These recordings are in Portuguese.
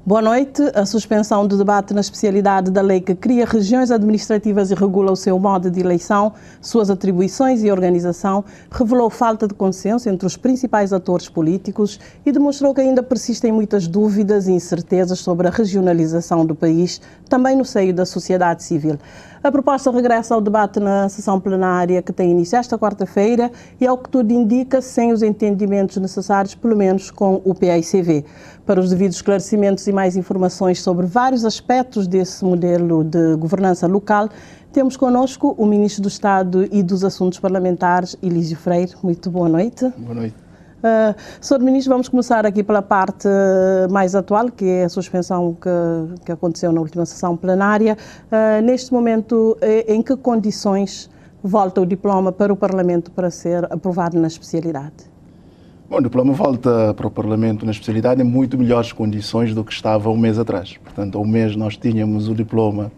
Boa noite. A suspensão do debate na especialidade da lei que cria regiões administrativas e regula o seu modo de eleição, suas atribuições e organização, revelou falta de consenso entre os principais atores políticos e demonstrou que ainda persistem muitas dúvidas e incertezas sobre a regionalização do país, também no seio da sociedade civil. A proposta regressa ao debate na sessão plenária que tem início esta quarta-feira e, ao que tudo indica, sem os entendimentos necessários, pelo menos com o PAICV. Para os devidos esclarecimentos e mais informações sobre vários aspectos desse modelo de governança local, temos connosco o Ministro do Estado e dos Assuntos Parlamentares, Elísio Freire. Muito boa noite. Boa noite. Sr. Ministro, vamos começar aqui pela parte mais atual, que é a suspensão que aconteceu na última sessão plenária. Neste momento, em que condições volta o diploma para o Parlamento para ser aprovado na especialidade? Bom, o diploma volta para o Parlamento na especialidade em muito melhores condições do que estava um mês atrás. Portanto, há um mês nós tínhamos o diploma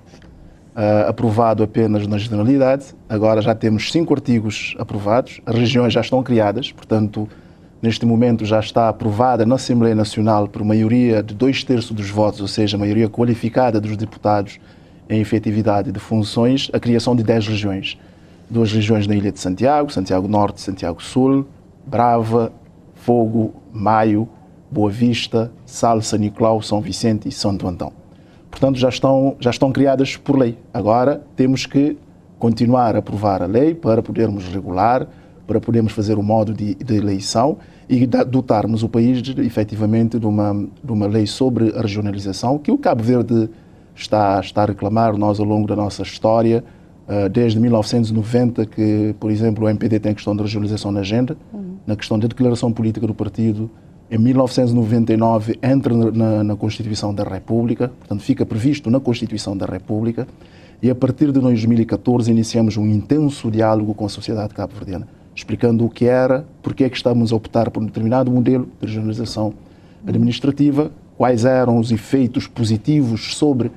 aprovado apenas na generalidade, agora já temos 5 artigos aprovados, as regiões já estão criadas, portanto, neste momento já está aprovada na Assembleia Nacional por maioria de 2/3 dos votos, ou seja, maioria qualificada dos deputados em efetividade de funções, a criação de 10 regiões. 2 regiões na Ilha de Santiago, Santiago Norte e Santiago Sul, Brava, Fogo, Maio, Boa Vista, Sal, São Nicolau, São Vicente e Santo Antão. Portanto, já estão criadas por lei. Agora temos que continuar a aprovar a lei para podermos regular, para podermos fazer o modo de eleição e dotarmos o país efetivamente de uma lei sobre a regionalização, que o Cabo Verde está a reclamar. Nós, ao longo da nossa história, desde 1990, que, por exemplo, o MPD tem a questão da regionalização na agenda, na questão da declaração política do partido. Em 1999 entra na Constituição da República, portanto fica previsto na Constituição da República, e a partir de 2014 iniciamos um intenso diálogo com a sociedade cabo-verdiana, explicando o que era, porque é que estamos a optar por um determinado modelo de regionalização administrativa, quais eram os efeitos positivos sobre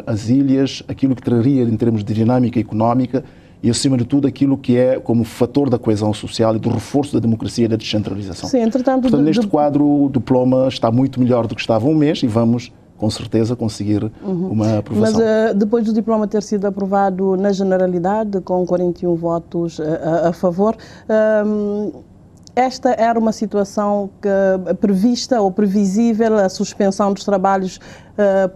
as ilhas, aquilo que traria em termos de dinâmica económica e, acima de tudo, aquilo que é como fator da coesão social e do reforço da democracia e da descentralização. Sim, entretanto, portanto, neste quadro, o diploma está muito melhor do que estava há um mês e vamos, com certeza, conseguir uma aprovação. Mas depois do diploma ter sido aprovado na generalidade, com 41 votos a favor, esta era uma situação prevista ou previsível, a suspensão dos trabalhos,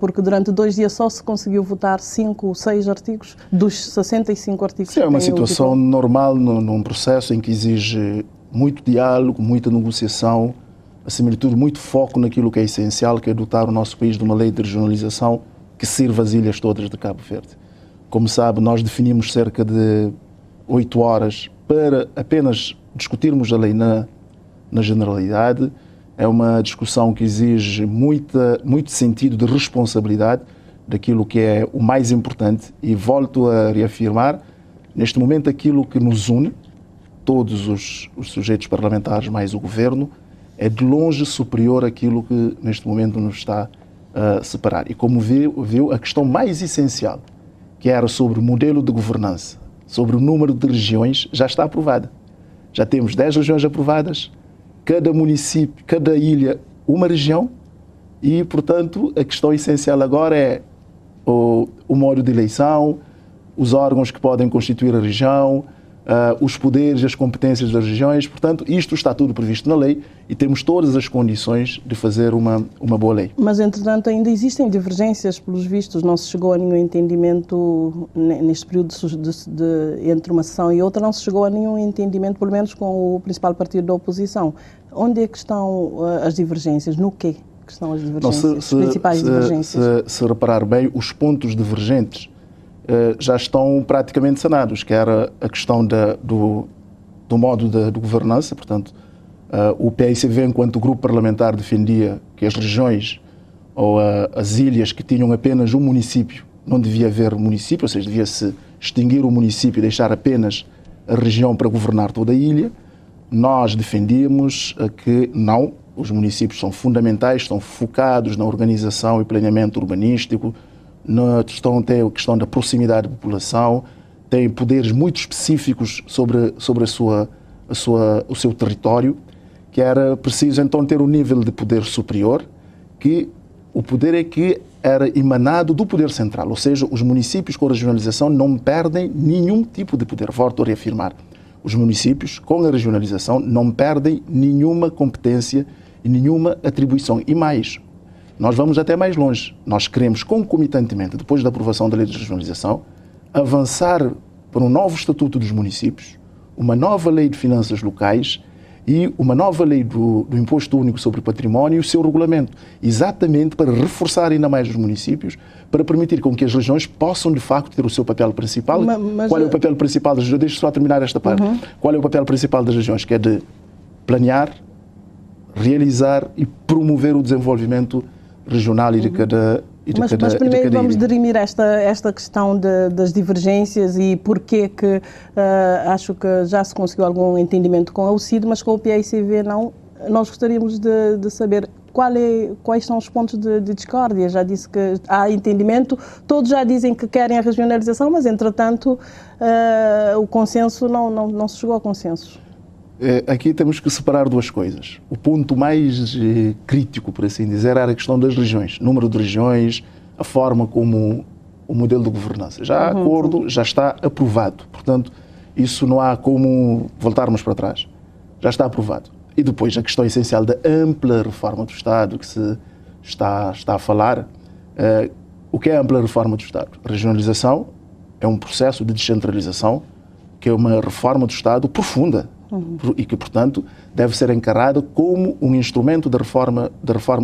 porque durante 2 dias só se conseguiu votar 5 ou 6 artigos dos 65 artigos. Sim, é uma situação normal num processo em que exige muito diálogo, muita negociação, acima de tudo, muito foco naquilo que é essencial, que é dotar o nosso país de uma lei de regionalização que sirva as ilhas todas de Cabo Verde. Como sabe, nós definimos cerca de 8 horas para apenas discutirmos a lei na generalidade. É uma discussão que exige muito sentido de responsabilidade daquilo que é o mais importante, e volto a reafirmar, neste momento aquilo que nos une, todos os sujeitos parlamentares mais o governo, é de longe superior àquilo que neste momento nos está a separar. E como viu, a questão mais essencial, que era sobre o modelo de governança, sobre o número de regiões, já está aprovada. Já temos 10 regiões aprovadas, cada município, cada ilha, uma região, e, portanto, a questão essencial agora é o modo de eleição, os órgãos que podem constituir a região, os poderes e as competências das regiões. Portanto, isto está tudo previsto na lei e temos todas as condições de fazer uma boa lei. Mas, entretanto, ainda existem divergências, pelos vistos. Não se chegou a nenhum entendimento neste período entre uma sessão e outra, não se chegou a nenhum entendimento, pelo menos com o principal partido da oposição. Onde é que estão as divergências? No quê que estão as divergências? Não, as principais divergências? Se reparar bem, os pontos divergentes já estão praticamente sanados, que era a questão do modo de governança. Portanto, o PAICV, enquanto grupo parlamentar, defendia que as regiões ou as ilhas que tinham apenas um município, não devia haver município, ou seja, devia-se extinguir o município e deixar apenas a região para governar toda a ilha. Nós defendíamos que não, os municípios são fundamentais, estão focados na organização e planeamento urbanístico, tem a questão da proximidade da população, tem poderes muito específicos sobre o seu território, que era preciso então ter um nível de poder superior que O poder é que era emanado do poder central, ou seja, os municípios com a regionalização não perdem nenhum tipo de poder. Volto a reafirmar. Os municípios com a regionalização não perdem nenhuma competência e nenhuma atribuição. E mais, nós vamos até mais longe. Nós queremos, concomitantemente, depois da aprovação da lei de regionalização, avançar para um novo estatuto dos municípios, uma nova lei de finanças locais e uma nova lei do Imposto Único sobre o Património e o seu regulamento, exatamente para reforçar ainda mais os municípios, para permitir com que as regiões possam, de facto, ter o seu papel principal. Qual é o papel principal das regiões? Deixa só terminar esta parte. Qual é o papel principal das regiões? Que é de planear, realizar e promover o desenvolvimento regional e de cada Mas primeiro vamos dirimir esta questão das divergências e porquê que acho que já se conseguiu algum entendimento com a UCID, mas com o PAICV não. Nós gostaríamos de saber quais são os pontos de discórdia. Já disse que há entendimento, todos já dizem que querem a regionalização, mas entretanto o consenso não se chegou ao consenso. Aqui temos que separar duas coisas. O ponto mais crítico, por assim dizer, era a questão das regiões. Número de regiões, a forma como o modelo de governança. Já há acordo, já está aprovado. Portanto, isso não há como voltarmos para trás. Já está aprovado. E depois, a questão essencial da ampla reforma do Estado, que se está a falar. O que é a ampla reforma do Estado? A regionalização é um processo de descentralização, que é uma reforma do Estado profunda. E que, portanto, deve ser encarada como um instrumento da reforma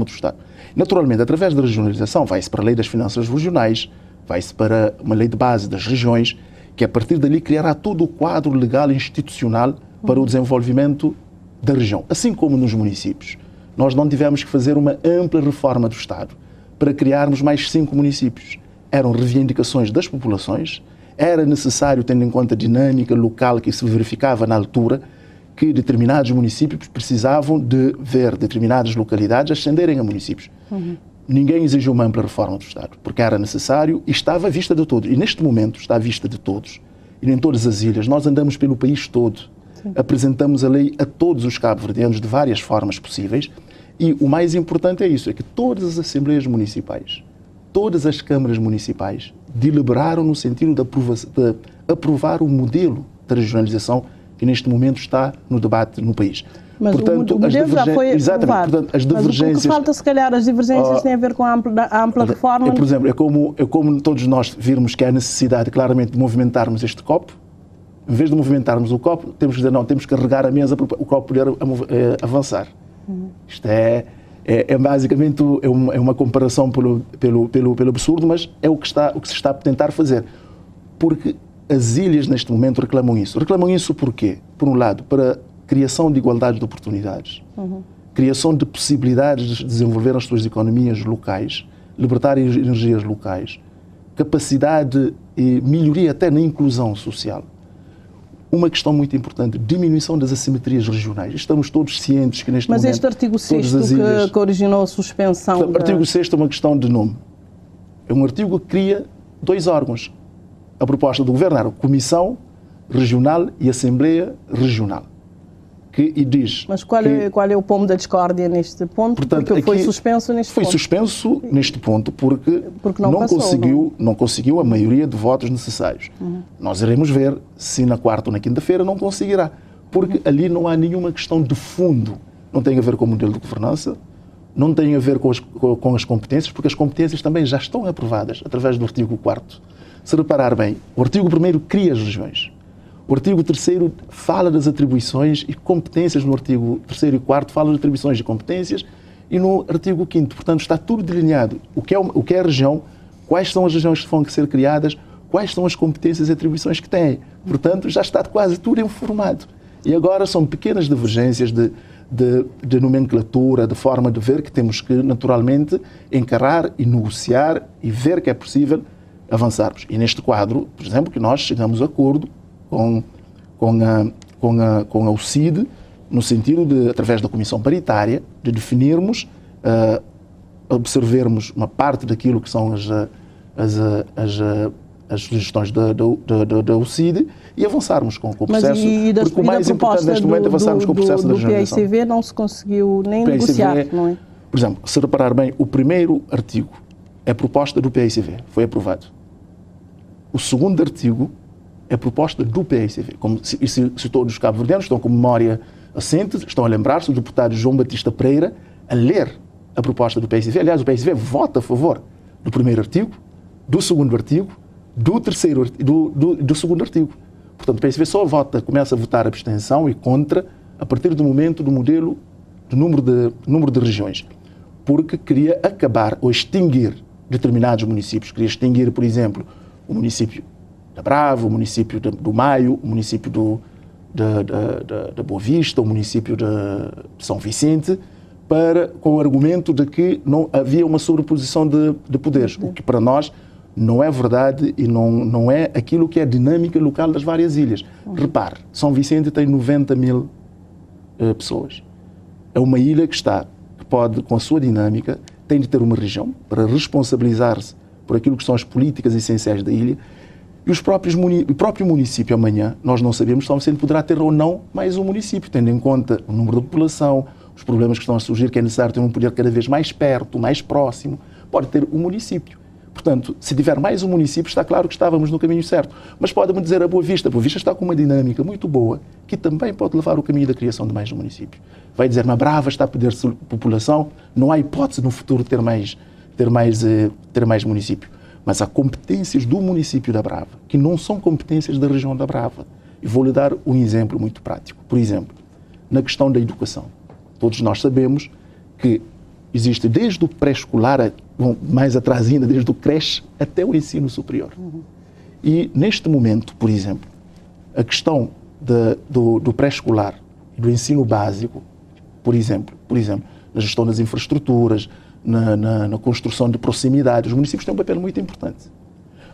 do Estado. Naturalmente, através da regionalização, vai-se para a lei das finanças regionais, vai-se para uma lei de base das regiões, que a partir dali criará todo o quadro legal e institucional para o desenvolvimento da região. Assim como nos municípios. Nós não tivemos que fazer uma ampla reforma do Estado para criarmos mais 5 municípios. Eram reivindicações das populações, era necessário, tendo em conta a dinâmica local que se verificava na altura, que determinados municípios precisavam de ver determinadas localidades ascenderem a municípios. Ninguém exigiu uma ampla reforma do Estado, porque era necessário e estava à vista de todos. E neste momento está à vista de todos. E em todas as ilhas. Nós andamos pelo país todo. Apresentamos a lei a todos os cabo-verdianos de várias formas possíveis. E o mais importante é isso, é que todas as assembleias municipais, todas as câmaras municipais deliberaram no sentido de aprovar o modelo da regionalização que neste momento está no debate no país. Mas portanto, o modelo já foi aprovado. Portanto, as divergências... Mas o que falta, se calhar, as divergências têm a ver com a ampla reforma... Por exemplo, é como todos nós virmos que há necessidade, claramente, de movimentarmos este copo. Em vez de movimentarmos o copo, temos que dizer, não, temos que carregar a mesa para o copo poder avançar. Isto é basicamente uma comparação pelo absurdo, mas é o que se está a tentar fazer. Porque as ilhas, neste momento, reclamam isso. Reclamam isso por quê? Por um lado, para criação de igualdade de oportunidades, criação de possibilidades de desenvolver as suas economias locais, libertar energias locais, capacidade e melhoria até na inclusão social. Uma questão muito importante, diminuição das assimetrias regionais. Estamos todos cientes que neste momento... Mas este artigo 6º que originou a suspensão... O artigo 6º é uma questão de nome. É um artigo que cria 2 órgãos. A proposta do Governo era Comissão Regional e Assembleia Regional. E diz... Mas qual é o pomo da discórdia neste ponto? Portanto, porque foi suspenso neste ponto. Foi suspenso neste ponto porque não conseguiu a maioria de votos necessários. Nós iremos ver se na quarta ou na quinta-feira não conseguirá. Porque ali não há nenhuma questão de fundo. Não tem a ver com o modelo de governança, não tem a ver com as competências, porque as competências também já estão aprovadas através do artigo 4º. Se reparar bem, o artigo 1º cria as regiões. O artigo 3º fala das atribuições e competências. No artigo 3º e 4º fala das atribuições e competências. E no artigo 5º, portanto, está tudo delineado. O que é a região, quais são as regiões que vão ser criadas, quais são as competências e atribuições que têm. Portanto, já está quase tudo informado. E agora são pequenas divergências de nomenclatura, de forma de ver, que temos que, naturalmente, encarar e negociar e ver que é possível avançarmos. E neste quadro, por exemplo, que nós chegamos a acordo com a UCID, no sentido de, através da Comissão Paritária, de definirmos, observermos uma parte daquilo que são as sugestões da UCID e avançarmos com o processo. Mas porque o mais importante neste momento é avançarmos com o processo da regionalização. Do PAICV não se conseguiu nem negociar, não é? Por exemplo, se reparar bem, o primeiro artigo é proposta do PAICV, foi aprovado. O segundo artigo é proposta do PAICV. Como se todos os cabo-verdianos estão com memória assente, estão a lembrar-se, o deputado João Batista Pereira, a ler a proposta do PAICV. Aliás, o PAICV vota a favor do primeiro artigo, do segundo artigo, do segundo artigo. Portanto, o PAICV só começa a votar abstenção e contra a partir do momento do modelo do número de regiões. Porque queria acabar ou extinguir determinados municípios. Queria extinguir, por exemplo, o município da Brava, o município do Maio, o município da Boa Vista, o município de São Vicente, com o argumento de que não havia uma sobreposição de poderes, o que para nós não é verdade e não é aquilo que é a dinâmica local das várias ilhas. Repare, São Vicente tem 90 mil pessoas. É uma ilha que pode, com a sua dinâmica, tem de ter uma região para responsabilizar-se por aquilo que são as políticas essenciais da ilha. E o próprio município amanhã, nós não sabemos se São Vicente poderá ter ou não mais um município, tendo em conta o número de população, os problemas que estão a surgir, que é necessário ter um poder cada vez mais perto, mais próximo, pode ter um município. Portanto, se tiver mais um município, está claro que estávamos no caminho certo. Mas pode-me dizer a Boa Vista está com uma dinâmica muito boa, que também pode levar o caminho da criação de mais um município. Vai dizer, na Brava está a perder população, não há hipótese no futuro ter mais município. Mas há competências do município da Brava, que não são competências da região da Brava. E vou-lhe dar um exemplo muito prático. Por exemplo, na questão da educação. Todos nós sabemos que existe desde o pré-escolar, mais atrás ainda, desde o creche até o ensino superior. E neste momento, por exemplo, a questão do pré-escolar e do ensino básico, por exemplo, na gestão das infraestruturas, na construção de proximidade, os municípios têm um papel muito importante.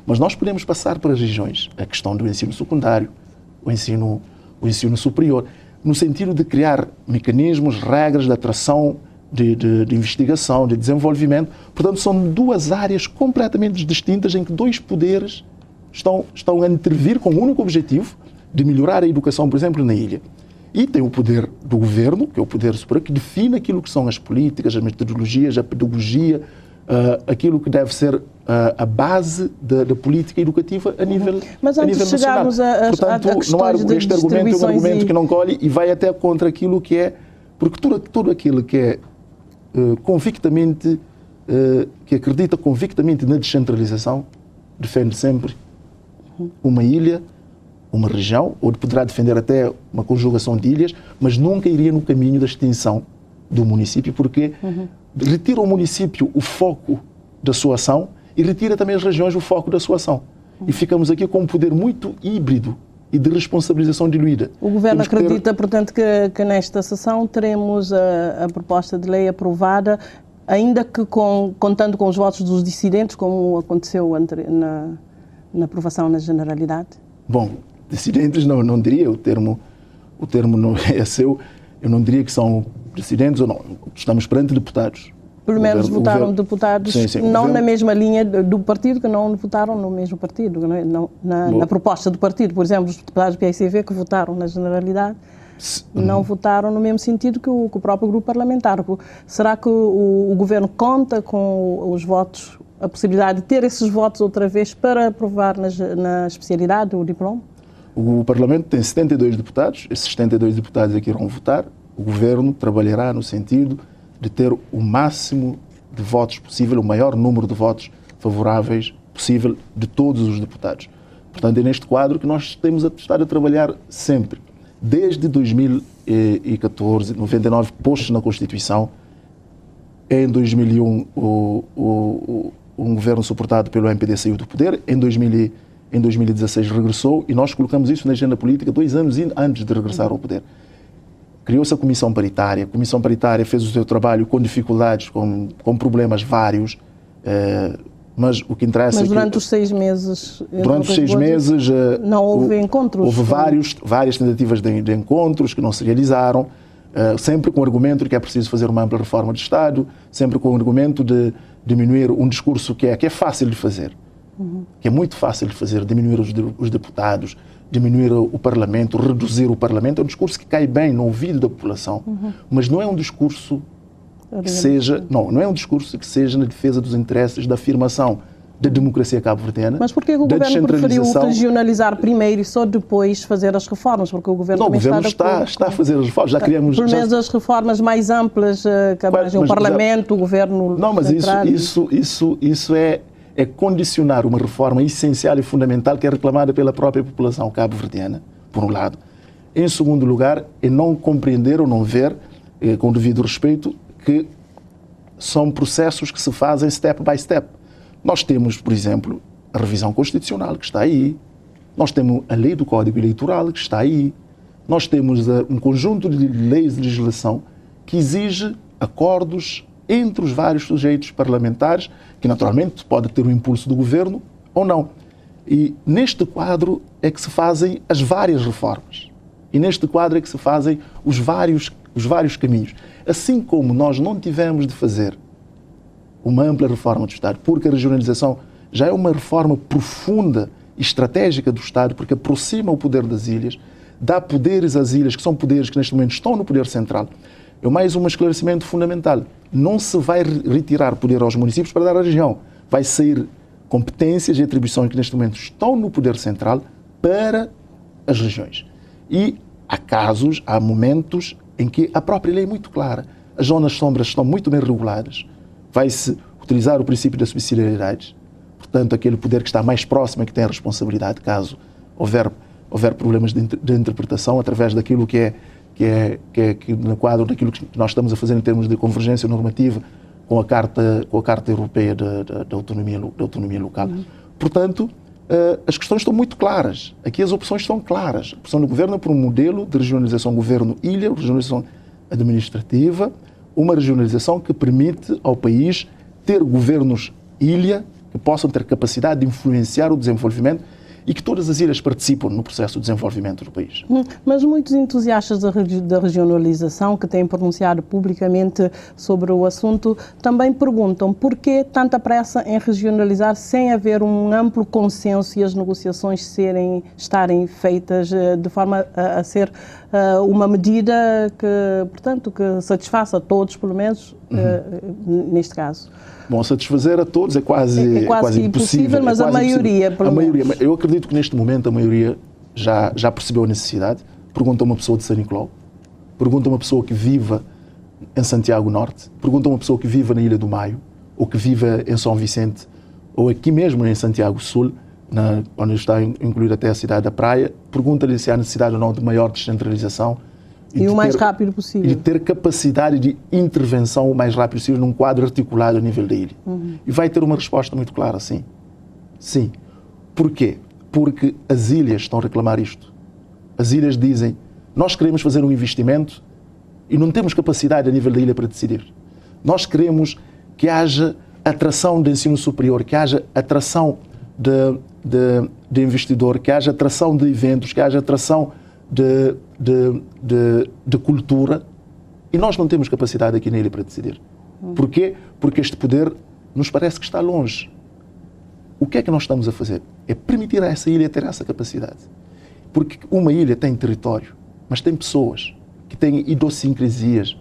Mas nós podemos passar para as regiões a questão do ensino secundário, o ensino superior, no sentido de criar mecanismos, regras de atração, de investigação, de desenvolvimento. Portanto, são duas áreas completamente distintas em que dois poderes estão a intervir com o único objetivo de melhorar a educação, por exemplo, na ilha. E tem o poder do governo, que é o poder superior, que define aquilo que são as políticas, as metodologias, a pedagogia, aquilo que deve ser a base da política educativa a nível nacional. Mas antes de chegarmos a questões não há de este argumento é um argumento que não colhe e vai até contra aquilo que é, porque tudo aquilo que é convictamente, que acredita convictamente na descentralização, defende sempre uma ilha, uma região, ou poderá defender até uma conjugação de ilhas, mas nunca iria no caminho da extinção do município, porque retira ao município o foco da sua ação e retira também as regiões o foco da sua ação. E ficamos aqui com um poder muito híbrido e de responsabilização diluída. O Governo acredita, portanto, que nesta sessão teremos a proposta de lei aprovada, ainda que contando com os votos dos dissidentes, como aconteceu na aprovação na Generalidade? Bom, dissidentes não diria, o termo não é seu, eu não diria que são dissidentes ou não. Estamos perante deputados. Pelo menos votaram deputados não na mesma linha do partido, que não votaram no mesmo partido, na proposta do partido. Por exemplo, os deputados do PAICV que votaram na Generalidade não votaram no mesmo sentido que o próprio grupo parlamentar. Será que o Governo conta com os votos, a possibilidade de ter esses votos outra vez para aprovar na especialidade o diploma? O Parlamento tem 72 deputados, esses 72 deputados é que irão votar. O Governo trabalhará no sentido de ter o máximo de votos possível, o maior número de votos favoráveis possível de todos os deputados. Portanto, é neste quadro que nós temos a estar a trabalhar sempre. Desde 2014, 99, postos na Constituição, em 2001 um governo suportado pelo MPD saiu do poder, em 2016 regressou e nós colocamos isso na agenda política 2 anos antes de regressar ao poder. Criou-se a Comissão Paritária. A Comissão Paritária fez o seu trabalho com dificuldades, com problemas vários, mas o que interessa... Mas durante os 6 meses... Durante os 6 meses... Não houve encontros? Houve várias tentativas de encontros que não se realizaram, sempre com o argumento de que é preciso fazer uma ampla reforma de Estado, sempre com o argumento de diminuir um discurso que é fácil de fazer, que é muito fácil de fazer, diminuir os deputados, diminuir o Parlamento, reduzir o Parlamento. É um discurso que cai bem no ouvido da população, mas não é um discurso que seja, não é um discurso que seja na defesa dos interesses da afirmação da democracia cabo-verdiana. Mas por que o governo preferiu regionalizar primeiro e só depois fazer as reformas? Porque o governo também está a fazer as reformas. Já criamos... Pelo menos as reformas mais amplas que abrangem o Parlamento, o governo central. Isso é condicionar uma reforma essencial e fundamental que é reclamada pela própria população cabo-verdiana, por um lado. Em segundo lugar, é não compreender ou não ver, com o devido respeito, que são processos que se fazem step by step. Nós temos, por exemplo, a revisão constitucional, que está aí. Nós temos a lei do Código Eleitoral, que está aí. Nós temos um conjunto de leis de legislação que exige acordos entre os vários sujeitos parlamentares, que naturalmente pode ter o impulso do governo ou não. E neste quadro é que se fazem as várias reformas. E neste quadro é que se fazem os vários caminhos. Assim como nós não tivemos de fazer uma ampla reforma do Estado, porque a regionalização já é uma reforma profunda e estratégica do Estado, porque aproxima o poder das ilhas, dá poderes às ilhas, que são poderes que neste momento estão no poder central. É mais um esclarecimento fundamental. Não se vai retirar poder aos municípios para dar à região. Vai sair competências e atribuições que neste momento estão no poder central para as regiões. E há casos, há momentos em que a própria lei é muito clara. As zonas sombras estão muito bem reguladas. Vai-se utilizar o princípio da subsidiariedade, portanto, aquele poder que está mais próximo é que tem a responsabilidade, caso houver problemas de interpretação, através daquilo que no quadro daquilo que nós estamos a fazer em termos de convergência normativa com a Carta Europeia da Autonomia Local. Portanto, as questões estão muito claras. Aqui as opções estão claras. A opção do governo é por um modelo de regionalização governo-ilha, regionalização administrativa, uma regionalização que permite ao país ter governos ilha que possam ter capacidade de influenciar o desenvolvimento e que todas as ilhas participam no processo de desenvolvimento do país. Mas muitos entusiastas da regionalização que têm pronunciado publicamente sobre o assunto também perguntam por que tanta pressa em regionalizar sem haver um amplo consenso e as negociações estarem feitas de forma a ser uma medida que, portanto, que satisfaça a todos, pelo menos, neste caso. Bom, satisfazer a todos é quase impossível, mas a maioria, pelo menos. Eu acredito que neste momento a maioria já percebeu a necessidade. Pergunta a uma pessoa de São Nicolau, pergunta a uma pessoa que viva em Santiago Norte, pergunta a uma pessoa que viva na Ilha do Maio, ou que viva em São Vicente, ou aqui mesmo em Santiago Sul, onde está incluída até a cidade da Praia, pergunta-lhe se há necessidade ou não de maior descentralização. E o mais rápido possível. E ter capacidade de intervenção o mais rápido possível num quadro articulado a nível da ilha. E vai ter uma resposta muito clara, sim. Sim. Porquê? Porque as ilhas estão a reclamar isto. As ilhas dizem, nós queremos fazer um investimento e não temos capacidade a nível da ilha para decidir. Nós queremos que haja atração de ensino superior, que haja atração de investidor, que haja atração de eventos, que haja atração de cultura, e nós não temos capacidade aqui na ilha para decidir. Porquê? Porque este poder nos parece que está longe. O que é que nós estamos a fazer? É permitir a essa ilha ter essa capacidade. Porque uma ilha tem território, mas tem pessoas que têm idiosincrasias,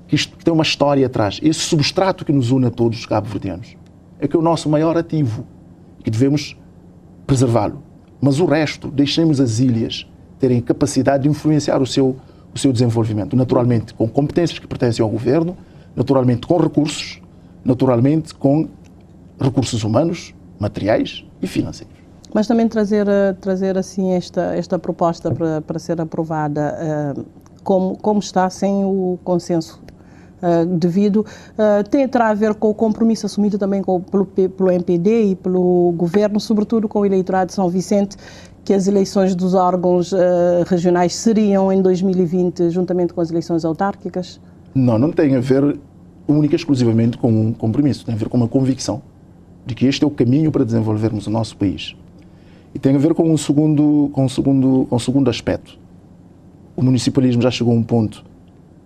que têm uma história atrás. Esse substrato que nos une a todos os cabo-verdianos é que é o nosso maior ativo e que devemos preservá-lo. Mas o resto, deixemos as ilhas terem capacidade de influenciar o seu desenvolvimento. Naturalmente, com competências que pertencem ao governo, naturalmente com recursos, naturalmente com recursos humanos, materiais e financeiros. Mas também trazer assim esta proposta para ser aprovada, como está sem o consenso devido, terá a ver com o compromisso assumido também pelo MPD e pelo governo, sobretudo com o eleitorado de São Vicente, que as eleições dos órgãos regionais seriam em 2020, juntamente com as eleições autárquicas? Não tem a ver única e exclusivamente com um compromisso, tem a ver com uma convicção de que este é o caminho para desenvolvermos o nosso país. E tem a ver com um segundo aspecto. O municipalismo já chegou a um ponto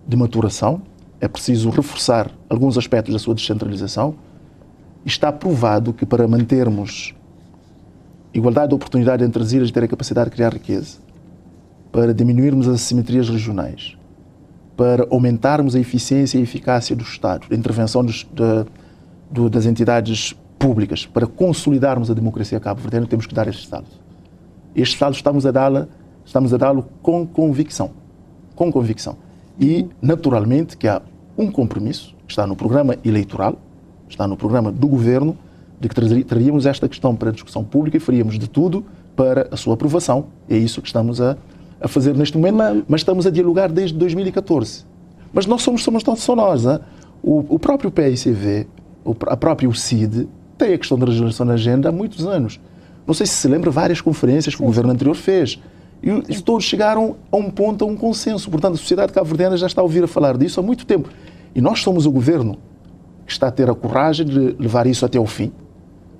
de maturação, é preciso reforçar alguns aspectos da sua descentralização. Está provado que para mantermos igualdade de oportunidade entre as ilhas e ter a capacidade de criar riqueza, para diminuirmos as assimetrias regionais, para aumentarmos a eficiência e a eficácia do Estado, a intervenção das entidades públicas, para consolidarmos a democracia cabo-verdiana, temos que dar este salto. Este salto estamos a dá-lo com convicção. Com convicção. E, naturalmente, que há um compromisso, que está no programa eleitoral, está no programa do Governo, de que traríamos esta questão para a discussão pública e faríamos de tudo para a sua aprovação. É isso que estamos a fazer neste momento, mas estamos a dialogar desde 2014. Mas nós somos só nós. Hein? O próprio PICV, a própria CID, tem a questão da regionalização na agenda há muitos anos. Não sei se lembra várias conferências que o governo anterior fez. E todos chegaram a um ponto, a um consenso. Portanto, a sociedade cabo-verdiana já está a ouvir a falar disso há muito tempo. E nós somos o governo que está a ter a coragem de levar isso até ao fim,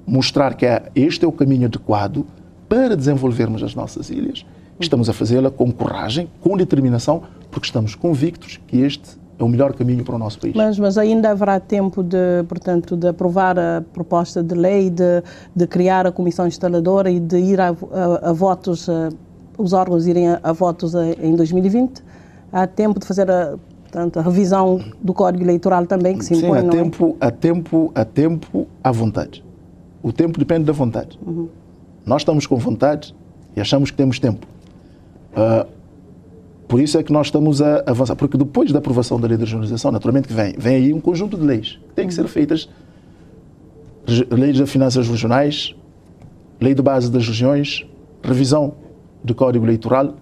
mostrar que este é o caminho adequado para desenvolvermos as nossas ilhas. Estamos a fazê-la com coragem, com determinação, porque estamos convictos que este é o melhor caminho para o nosso país. Mas ainda haverá tempo portanto, de aprovar a proposta de lei, de criar a comissão instaladora e de ir a votos, os órgãos irem a votos em 2020? Há tempo de fazer portanto, a revisão do Código Eleitoral também, que se impõe, não é? Há tempo, à vontade. O tempo depende da vontade. Nós estamos com vontade e achamos que temos tempo. Por isso é que nós estamos a avançar, porque depois da aprovação da lei de regionalização, naturalmente que vem aí um conjunto de leis que têm que ser feitas. Leis das finanças regionais, lei de base das regiões, revisão do Código Eleitoral,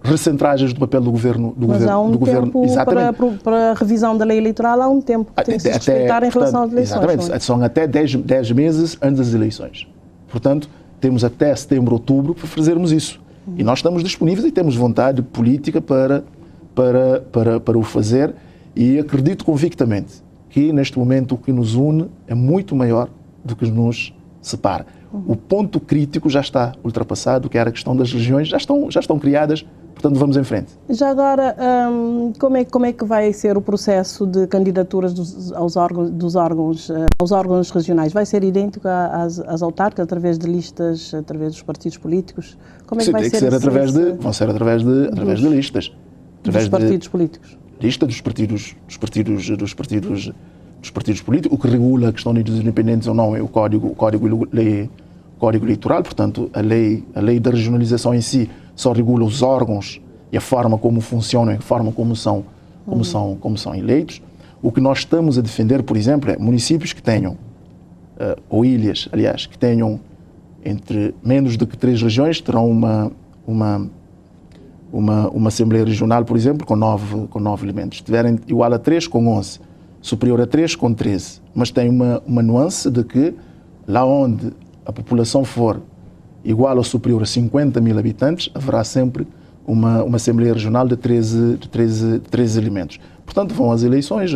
recentragens do papel do governo. Mas há um tempo para a revisão da lei eleitoral, há um tempo que tem que se respeitar em relação às eleições. Exatamente, são até 10 meses antes das eleições. Portanto, temos até setembro, outubro para fazermos isso. E nós estamos disponíveis e temos vontade política para o fazer, e acredito convictamente que neste momento o que nos une é muito maior do que nos separa. O ponto crítico já está ultrapassado, que era a questão das regiões, já estão criadas, portanto vamos em frente. Já agora, como é que vai ser o processo de candidaturas aos órgãos regionais? Vai ser idêntico às autárquicas, através de listas, através dos partidos políticos? Como é que vai ser? Vão ser através de listas. Dos partidos políticos? Lista dos partidos políticos. O que regula a questão dos independentes ou não é o Código Eleitoral. Portanto, a lei da regionalização em si só regula os órgãos e a forma como funcionam, a forma como são eleitos. O que nós estamos a defender, por exemplo, é municípios que tenham, ou ilhas, aliás, que tenham entre menos do que 3 regiões, terão uma Assembleia Regional, por exemplo, com 9 elementos. Se tiverem igual a 3, com 11. Superior a 3, com 13. Mas tem uma nuance de que, lá onde a população for igual ou superior a 50 mil habitantes, haverá sempre uma Assembleia Regional de 13 elementos. Portanto, vão às eleições.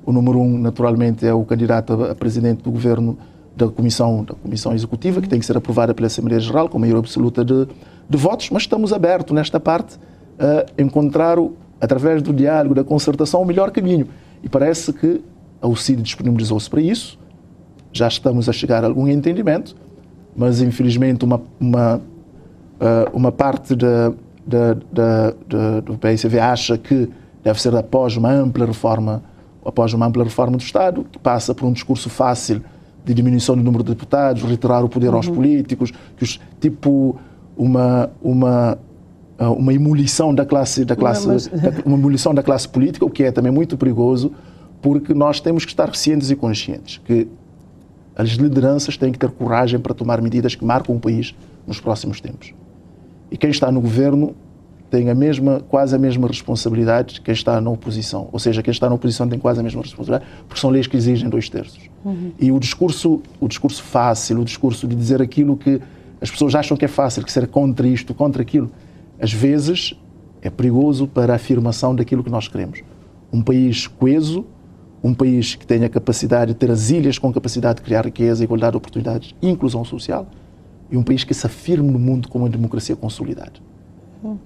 O número 1, naturalmente, é o candidato a presidente do governo da Comissão Executiva, que tem que ser aprovada pela Assembleia Geral com maioria absoluta de votos, mas estamos abertos nesta parte a encontrar, através do diálogo, da concertação, o melhor caminho. E parece que a UCID disponibilizou-se para isso, já estamos a chegar a algum entendimento, mas infelizmente uma parte do PICV acha que deve ser após uma ampla reforma do Estado, que passa por um discurso fácil de diminuição do número de deputados, retirar o poder aos políticos, uma emulição da classe política, o que é também muito perigoso, porque nós temos que estar cientes e conscientes que as lideranças têm que ter coragem para tomar medidas que marcam o país nos próximos tempos. E quem está no governo tem quase a mesma responsabilidade que quem está na oposição. Ou seja, quem está na oposição tem quase a mesma responsabilidade, porque são leis que exigem 2/3. E o discurso fácil, o discurso de dizer aquilo que as pessoas acham que é fácil, que ser contra isto, contra aquilo, às vezes é perigoso para a afirmação daquilo que nós queremos. Um país coeso, um país que tenha capacidade de ter as ilhas com capacidade de criar riqueza, igualdade de oportunidades e inclusão social, e um país que se afirme no mundo como uma democracia consolidada.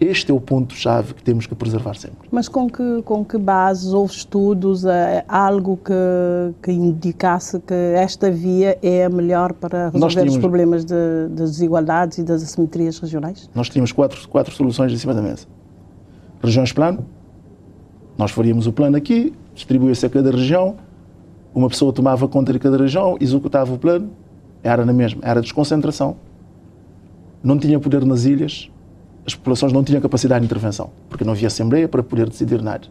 Este é o ponto-chave que temos que preservar sempre. Mas com que bases ou estudos, algo que indicasse que esta via é a melhor para resolver os problemas das desigualdades e das assimetrias regionais? Nós tínhamos quatro soluções em cima da mesa. Regiões plano, Nós faríamos o plano aqui, distribuía-se a cada região, uma pessoa tomava conta de cada região, executava o plano, era na mesma, era desconcentração. Não tinha poder nas ilhas, as populações não tinham capacidade de intervenção, porque não havia Assembleia para poder decidir nada.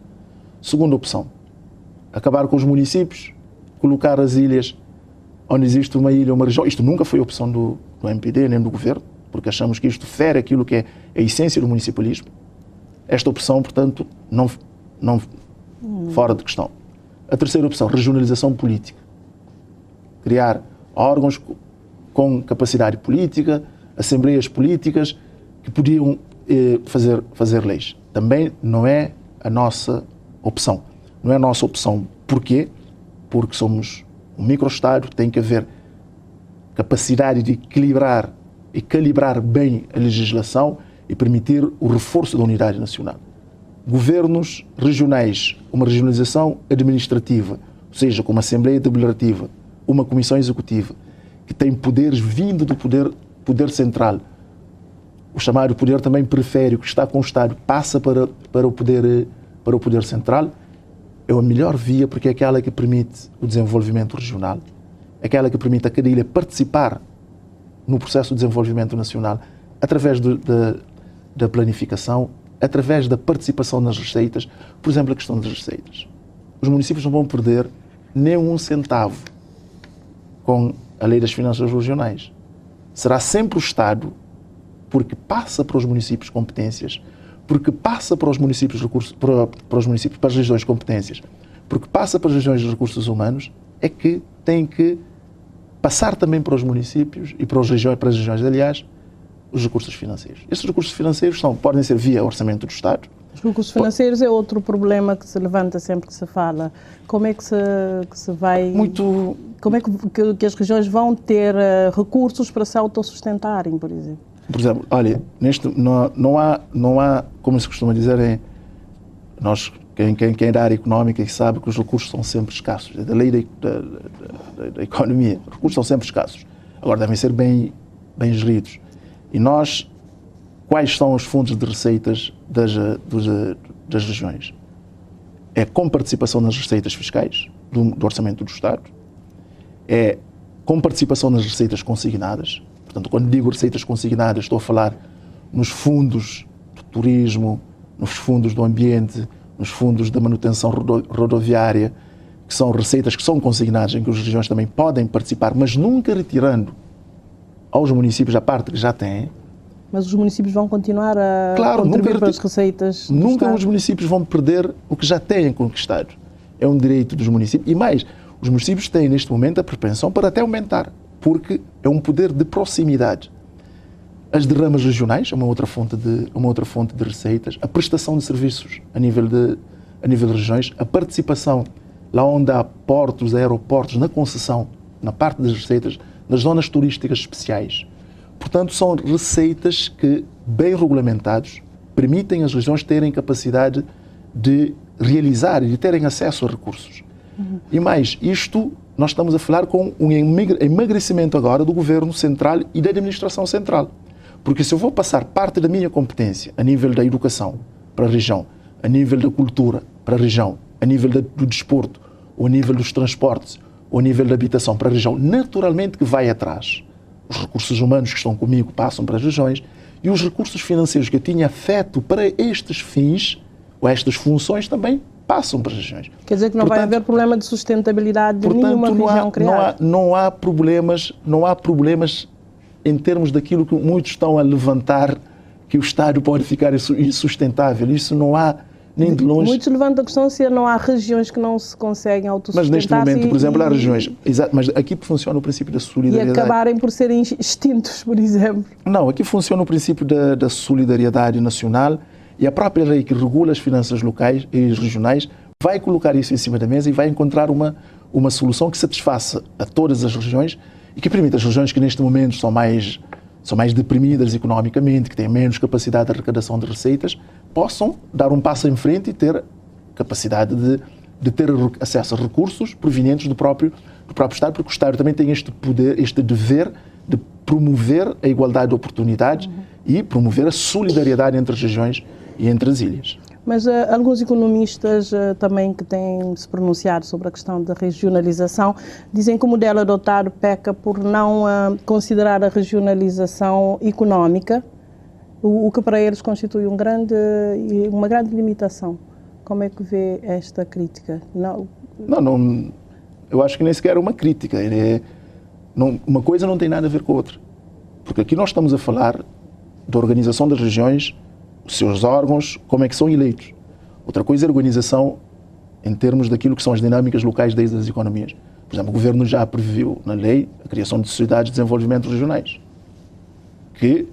Segunda opção, acabar com os municípios, colocar as ilhas onde existe uma ilha ou uma região. Isto nunca foi opção do MPD nem do governo, porque achamos que isto fere aquilo que é a essência do municipalismo. Esta opção, portanto, não fora de questão. A terceira opção, regionalização política. Criar órgãos com capacidade política, assembleias políticas que podiam fazer leis. Também não é a nossa opção. Não é a nossa opção. Porquê? Porque somos um microestado, tem que haver capacidade de equilibrar e calibrar bem a legislação e permitir o reforço da unidade nacional. Governos regionais, uma regionalização administrativa, ou seja, com uma Assembleia Deliberativa, uma Comissão Executiva, que tem poderes vindo do poder central. O chamado poder também periférico, que está com o Estado, passa para o poder central, é a melhor via, porque é aquela que permite o desenvolvimento regional, é aquela que permite a cada ilha participar no processo de desenvolvimento nacional, através da planificação, através da participação nas receitas. Por exemplo, a questão das receitas. Os municípios não vão perder nem um centavo com a Lei das Finanças Regionais. Será sempre o Estado, porque passa para os municípios competências, porque passa para os municípios recursos, para as regiões competências, porque passa para as regiões de recursos humanos, é que tem que passar também para os municípios e para as regiões, aliás, os recursos financeiros. Esses recursos financeiros podem ser via orçamento do Estado. Os recursos financeiros é outro problema que se levanta sempre que se fala. Como é que se vai... Como é que as regiões vão ter recursos para se autossustentarem, por exemplo? Por exemplo, olha, não há, como se costuma dizer, quem é da área económica e sabe que os recursos são sempre escassos. É da lei da economia. Os recursos são sempre escassos. Agora, devem ser bem geridos. E nós, quais são os fundos de receitas das regiões? É com participação nas receitas fiscais, do orçamento do Estado, é com participação nas receitas consignadas. Portanto, quando digo receitas consignadas, estou a falar nos fundos do turismo, nos fundos do ambiente, nos fundos da manutenção rodoviária, que são receitas que são consignadas, em que as regiões também podem participar, mas nunca retirando aos municípios a parte que já têm. Mas os municípios vão continuar a contribuir para as receitas? Nunca os municípios vão perder o que já têm conquistado. É um direito dos municípios. E mais, os municípios têm neste momento a propensão para até aumentar, porque é um poder de proximidade. As derramas regionais é uma outra fonte de receitas, a prestação de serviços a nível de regiões, a participação lá onde há portos, aeroportos, na concessão, na parte das receitas, nas zonas turísticas especiais. Portanto, são receitas que, bem regulamentados, permitem às regiões terem capacidade de realizar e de terem acesso a recursos. E mais, isto nós estamos a falar com um emagrecimento agora do governo central e da administração central. Porque se eu vou passar parte da minha competência a nível da educação para a região, a nível da cultura para a região, a nível do desporto, ou a nível dos transportes, ou a nível da habitação para a região, naturalmente que vai atrás. Os recursos humanos que estão comigo passam para as regiões e os recursos financeiros que eu tinha afeto para estes fins, ou estas funções, também passam para as regiões. Quer dizer que não vai haver problema de sustentabilidade de nenhuma região criada? Não há problemas em termos daquilo que muitos estão a levantar, que o Estado pode ficar insustentável. Isso não há nem de longe. Muitos levantam a questão se não há regiões que não se conseguem autossustentar. Mas neste momento, por exemplo, há regiões... Exato, mas aqui funciona o princípio da solidariedade. E acabarem por serem extintos, por exemplo. Não, aqui funciona o princípio da solidariedade nacional e a própria lei que regula as finanças locais e regionais vai colocar isso em cima da mesa e vai encontrar uma solução que satisfaça a todas as regiões e que permita às regiões que neste momento são mais deprimidas economicamente, que têm menos capacidade de arrecadação de receitas, possam dar um passo em frente e ter capacidade de ter acesso a recursos provenientes do próprio Estado, porque o Estado também tem este poder, este dever de promover a igualdade de oportunidades e promover a solidariedade entre as regiões e entre as ilhas. Mas alguns economistas também que têm se pronunciado sobre a questão da regionalização dizem que o modelo adotado peca por não considerar a regionalização económica, o que para eles constitui uma grande limitação. Como é que vê esta crítica? Não, eu acho que nem sequer é uma crítica. Uma coisa não tem nada a ver com a outra. Porque aqui nós estamos a falar da organização das regiões, os seus órgãos, como é que são eleitos. Outra coisa é a organização em termos daquilo que são as dinâmicas locais das economias. Por exemplo, o Governo já previu na lei a criação de sociedades de desenvolvimento regionais, que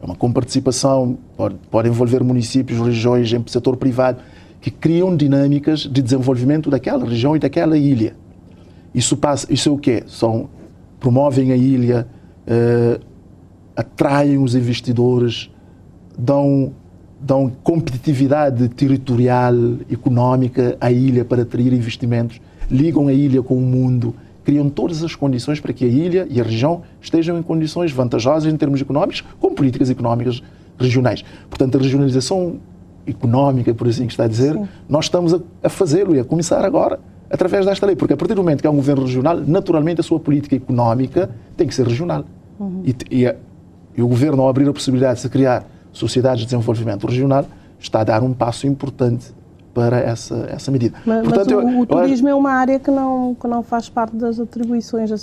é uma comparticipação, pode envolver municípios, regiões, em setor privado, que criam dinâmicas de desenvolvimento daquela região e daquela ilha. Isso é o quê? Promovem a ilha, atraem os investidores, dão competitividade territorial, económica à ilha para atrair investimentos, ligam a ilha com o mundo, criam todas as condições para que a ilha e a região estejam em condições vantajosas em termos económicos, com políticas económicas regionais. Portanto, a regionalização económica, por assim que está a dizer, sim, nós estamos a fazê-lo e a começar agora, através desta lei, porque a partir do momento que há um governo regional, naturalmente a sua política económica tem que ser regional. Uhum. E o governo, ao abrir a possibilidade de se criar sociedades de desenvolvimento regional, está a dar um passo importante para essa medida. Portanto, o turismo é uma área que não faz parte das atribuições a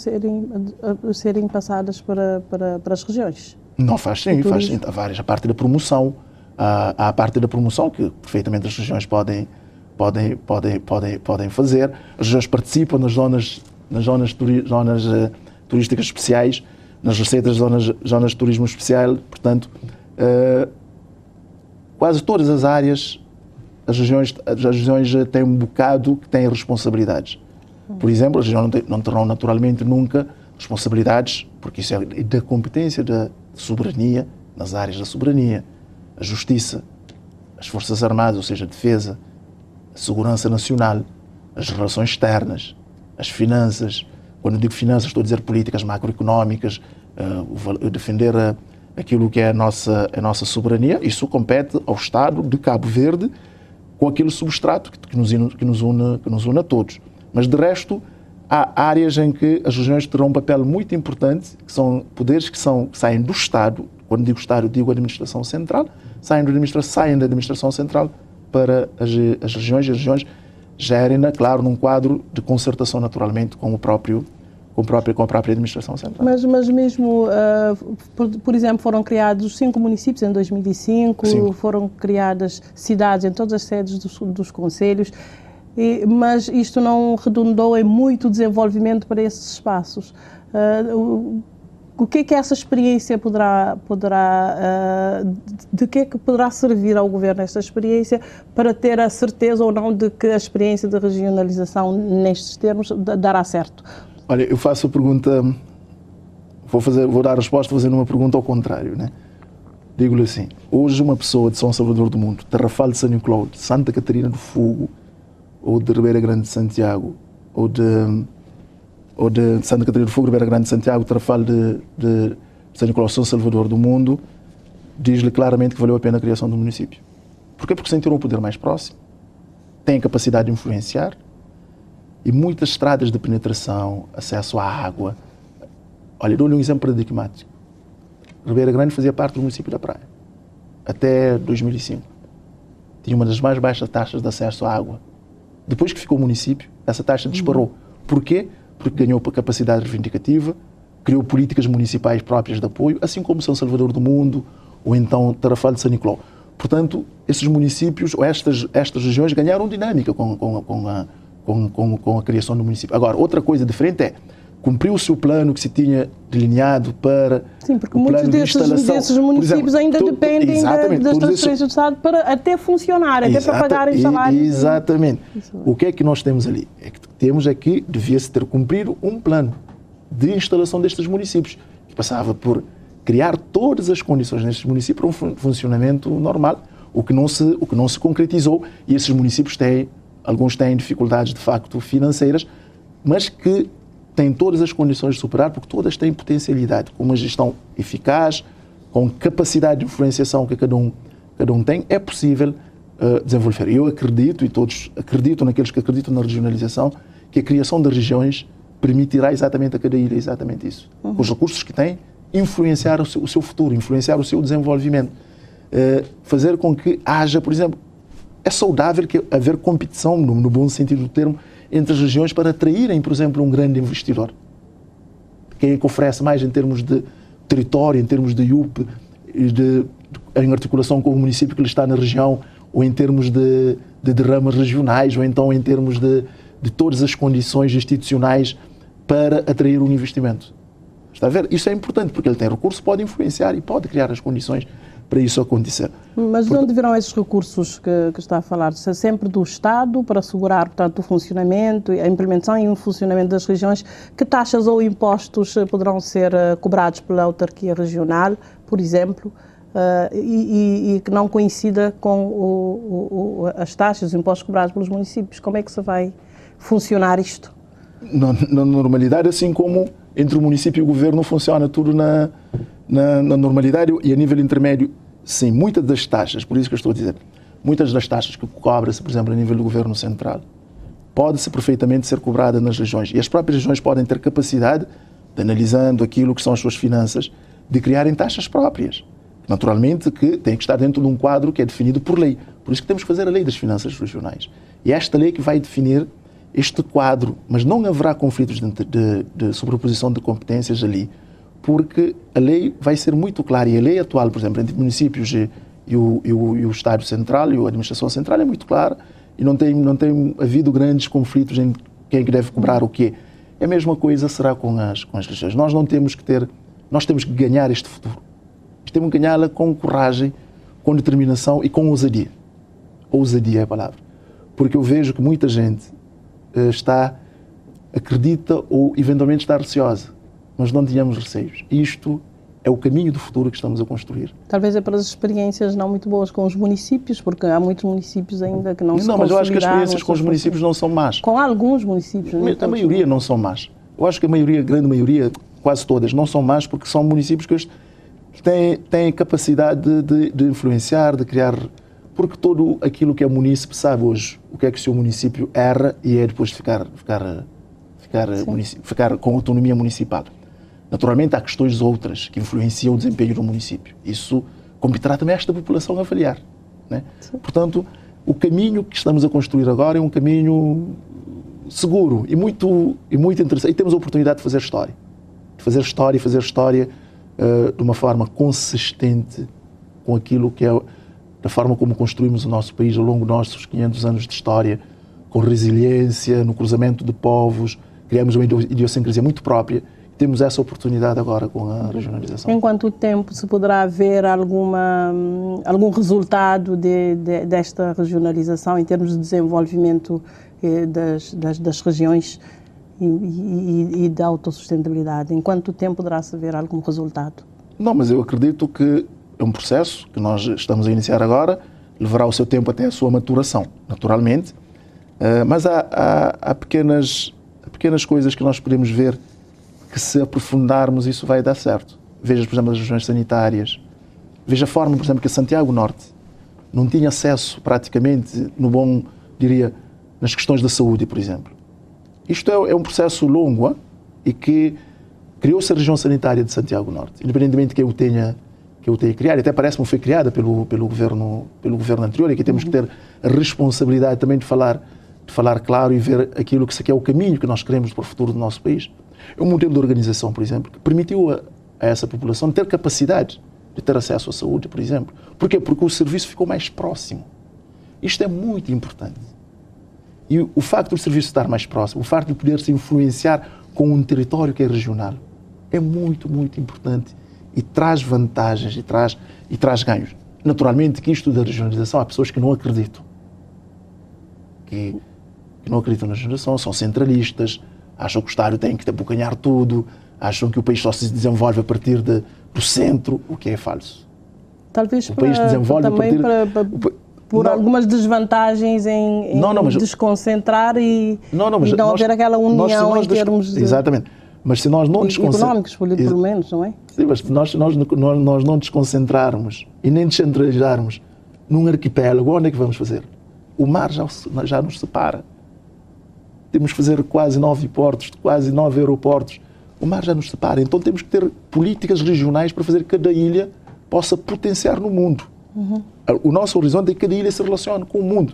serem passadas para as regiões? Não faz, sim, faz sim. Há várias. A parte da promoção, há a parte da promoção que perfeitamente as regiões podem fazer. As regiões participam nas zonas turísticas especiais, nas receitas das zonas de turismo especial. Portanto, quase todas as áreas, as regiões têm um bocado que têm responsabilidades. Por exemplo, as regiões não terão naturalmente nunca responsabilidades, porque isso é da competência da soberania, nas áreas da soberania, a justiça, as forças armadas, ou seja, a defesa, a segurança nacional, as relações externas, as finanças. Quando digo finanças, estou a dizer políticas macroeconómicas, defender aquilo que é a nossa soberania. Isso compete ao Estado de Cabo Verde com aquele substrato que nos une a todos. Mas, de resto, há áreas em que as regiões terão um papel muito importante, que são poderes que saem do Estado. Quando digo Estado, digo administração central, saem da administração central para as regiões, e as regiões gerem, claro, num quadro de concertação, naturalmente, com a própria administração central. Mas mesmo, por exemplo, foram criados 5 municípios em 2005, sim, foram criadas cidades em todas as sedes dos concelhos, mas isto não redundou em muito desenvolvimento para esses espaços. O que é que essa experiência de que é que poderá servir ao Governo esta experiência para ter a certeza ou não de que a experiência de regionalização nestes termos dará certo? Olha, eu faço a pergunta, vou dar a resposta fazendo uma pergunta ao contrário, né? Digo-lhe assim, hoje uma pessoa de São Salvador do Mundo, Tarrafal de São Nicolau, de Santa Catarina do Fogo, ou de Ribeira Grande de Santiago, ou de Santa Catarina do Fogo, Ribeira Grande de Santiago, Tarrafal de São Nicolau, São Salvador do Mundo, diz-lhe claramente que valeu a pena a criação do município. Porquê? Porque sentiram um poder mais próximo, têm capacidade de influenciar, e muitas estradas de penetração, acesso à água. Olha, dou-lhe um exemplo paradigmático. Ribeira Grande fazia parte do município da Praia, até 2005. Tinha uma das mais baixas taxas de acesso à água. Depois que ficou o município, essa taxa disparou. Porquê? Porque ganhou capacidade reivindicativa, criou políticas municipais próprias de apoio, assim como São Salvador do Mundo, ou então Tarrafal de São Nicolau. Portanto, esses municípios, ou estas regiões, ganharam dinâmica com a criação do município. Agora, outra coisa diferente é cumpriu-se o plano que se tinha delineado para... Sim, porque muitos desses municípios exemplo, ainda dependem das transferências do Estado para até funcionar, até para pagarem salários. Exatamente. O que é que nós temos ali? Devia-se ter cumprido um plano de instalação destes municípios, que passava por criar todas as condições nestes municípios para um funcionamento normal, o que não se concretizou, e esses municípios alguns têm dificuldades, de facto, financeiras, mas que têm todas as condições de superar, porque todas têm potencialidade, com uma gestão eficaz, com capacidade de influenciação que cada um tem, é possível desenvolver. Eu acredito, e todos acreditam, naqueles que acreditam na regionalização, que a criação de regiões permitirá exatamente a cada ilha, exatamente isso. Com os recursos que tem, influenciar o seu futuro, influenciar o seu desenvolvimento. Fazer com que haja, por exemplo, é saudável que haver competição, no bom sentido do termo, entre as regiões para atraírem, por exemplo, um grande investidor. Quem é que oferece mais em termos de território, em termos de IUP, em articulação com o município que lhe está na região, ou em termos de derramas regionais, ou então em termos de todas as condições institucionais para atrair um investimento. Está a ver? Isso é importante, porque ele tem recurso, pode influenciar e pode criar as condições para isso acontecer. Mas de onde virão esses recursos que está a falar? Se é sempre do Estado para assegurar, portanto, o funcionamento, a implementação e o funcionamento das regiões? Que taxas ou impostos poderão ser cobrados pela autarquia regional, por exemplo, e que não coincida com as taxas, os impostos cobrados pelos municípios? Como é que se vai funcionar isto? Na normalidade, assim como entre o município e o governo funciona tudo na normalidade, e a nível intermédio, sim, muitas das taxas, por isso que eu estou a dizer, muitas das taxas que cobra-se, por exemplo, a nível do governo central, pode-se perfeitamente ser cobrada nas regiões. E as próprias regiões podem ter capacidade, de, analisando aquilo que são as suas finanças, de criarem taxas próprias. Naturalmente que tem que estar dentro de um quadro que é definido por lei. Por isso que temos que fazer a lei das finanças regionais. E é esta lei que vai definir este quadro, mas não haverá conflitos de sobreposição de competências ali, porque a lei vai ser muito clara, e a lei atual, por exemplo, entre municípios e o Estado Central e a Administração Central é muito clara, e não tem havido grandes conflitos em quem é que deve cobrar o quê. A mesma coisa será com as regiões. Nós temos que ganhar este futuro. Temos que ganhá-la com coragem, com determinação e com ousadia. Ousadia é a palavra. Porque eu vejo que muita gente acredita ou eventualmente está receosa. Nós não tínhamos receios. Isto é o caminho do futuro que estamos a construir. Talvez é para as experiências não muito boas com os municípios, porque há muitos municípios ainda que não se consolidaram. Não, mas eu acho que as experiências com os municípios não são más. Com alguns municípios. A maioria não são más. Eu acho que a grande maioria, quase todas, não são más, porque são municípios que têm capacidade de influenciar, de criar... Porque todo aquilo que é munícipe sabe hoje o que é que o seu município erra e é depois de ficar com autonomia municipal. Naturalmente, há questões outras que influenciam o desempenho do município. Isso competirá também a esta população avaliar, né? Portanto, o caminho que estamos a construir agora é um caminho seguro e muito interessante. E temos a oportunidade de fazer história. De uma forma consistente com aquilo que é da forma como construímos o nosso país ao longo dos nossos 500 anos de história, com resiliência, no cruzamento de povos, criamos uma idiosincrasia muito própria. Temos essa oportunidade agora com a regionalização. Em quanto tempo se poderá haver algum resultado desta regionalização em termos de desenvolvimento das regiões e da autossustentabilidade? Em quanto tempo poderá-se ver algum resultado? Não, mas eu acredito que é um processo que nós estamos a iniciar agora, levará o seu tempo até a sua maturação, naturalmente, mas há pequenas coisas que nós podemos ver que, se aprofundarmos, isso vai dar certo. Veja, por exemplo, as regiões sanitárias. Veja a forma, por exemplo, que Santiago Norte não tinha acesso praticamente, nas questões da saúde, por exemplo. Isto é um processo longo, e que criou-se a região sanitária de Santiago Norte, independentemente de que eu tenha criado. Até parece-me que foi criada pelo governo anterior, e que temos que ter a responsabilidade também de falar claro e ver aquilo que é o caminho que nós queremos para o futuro do nosso país. É um modelo de organização, por exemplo, que permitiu a essa população ter capacidade de ter acesso à saúde, por exemplo. Porquê? Porque o serviço ficou mais próximo. Isto é muito importante. E o facto do serviço estar mais próximo, o facto de poder se influenciar com um território que é regional, é muito, muito importante. E traz vantagens, e traz ganhos. Naturalmente que isto da regionalização, há pessoas que não acreditam. Que não acreditam na regionalização, são centralistas, acham que o Estado tem que abocanhar tudo, acham que o país só se desenvolve a partir do centro, o que é falso. Talvez o país desenvolve por algumas desvantagens em desconcentrar e não haver aquela união em termos de... Exatamente. Mas se nós não económicos, pelo menos, não é? Sim, mas se nós não desconcentrarmos e nem descentralizarmos num arquipélago, onde é que vamos fazer? O mar já nos separa. Temos que fazer quase 9 portos, quase 9 aeroportos. O mar já nos separa. Então temos que ter políticas regionais para fazer que cada ilha possa potenciar no mundo. O nosso horizonte é que cada ilha se relacione com o mundo.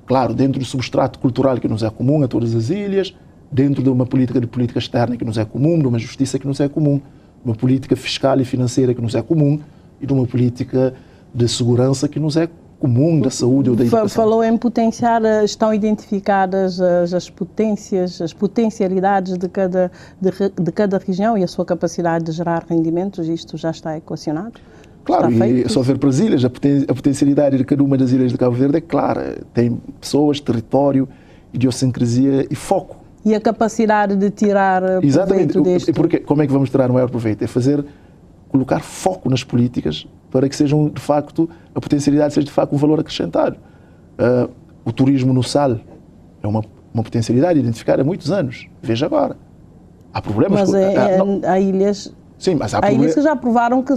Claro, dentro do substrato cultural que nos é comum a todas as ilhas, dentro de uma política externa que nos é comum, de uma justiça que nos é comum, de uma política fiscal e financeira que nos é comum e de uma política de segurança que nos é comum, da saúde ou da educação. Falou em potenciar, estão identificadas as potências, as potencialidades de cada região e a sua capacidade de gerar rendimentos, isto já está equacionado? Claro, e só ver para as ilhas, a potencialidade de cada uma das ilhas de Cabo Verde é clara. Tem pessoas, território, idiosincrasia e foco. E a capacidade de tirar proveito deste? Porque, como é que vamos tirar o maior proveito? É colocar foco nas políticas para que sejam, de facto, a potencialidade seja, de facto, um valor acrescentado. O turismo no sal é uma potencialidade identificada há muitos anos. Veja agora. Há problemas... Mas há ilhas... Sim, mas há ilhas que já provaram que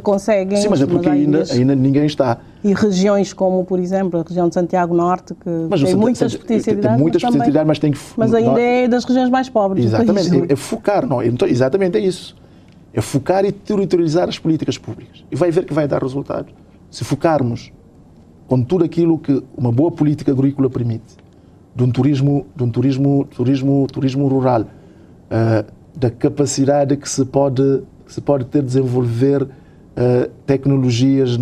conseguem... Sim, mas é porque ainda ninguém está. E regiões como, por exemplo, a região de Santiago Norte, que tem muitas potencialidades. Tem muitas potencialidades, mas tem que... Mas ainda é das regiões mais pobres do país. Exatamente, é focar, não? Então, exatamente é isso. É focar e territorializar as políticas públicas. E vai ver que vai dar resultado. Se focarmos com tudo aquilo que uma boa política agrícola permite, de um turismo rural, da capacidade que se pode ter de desenvolver tecnologias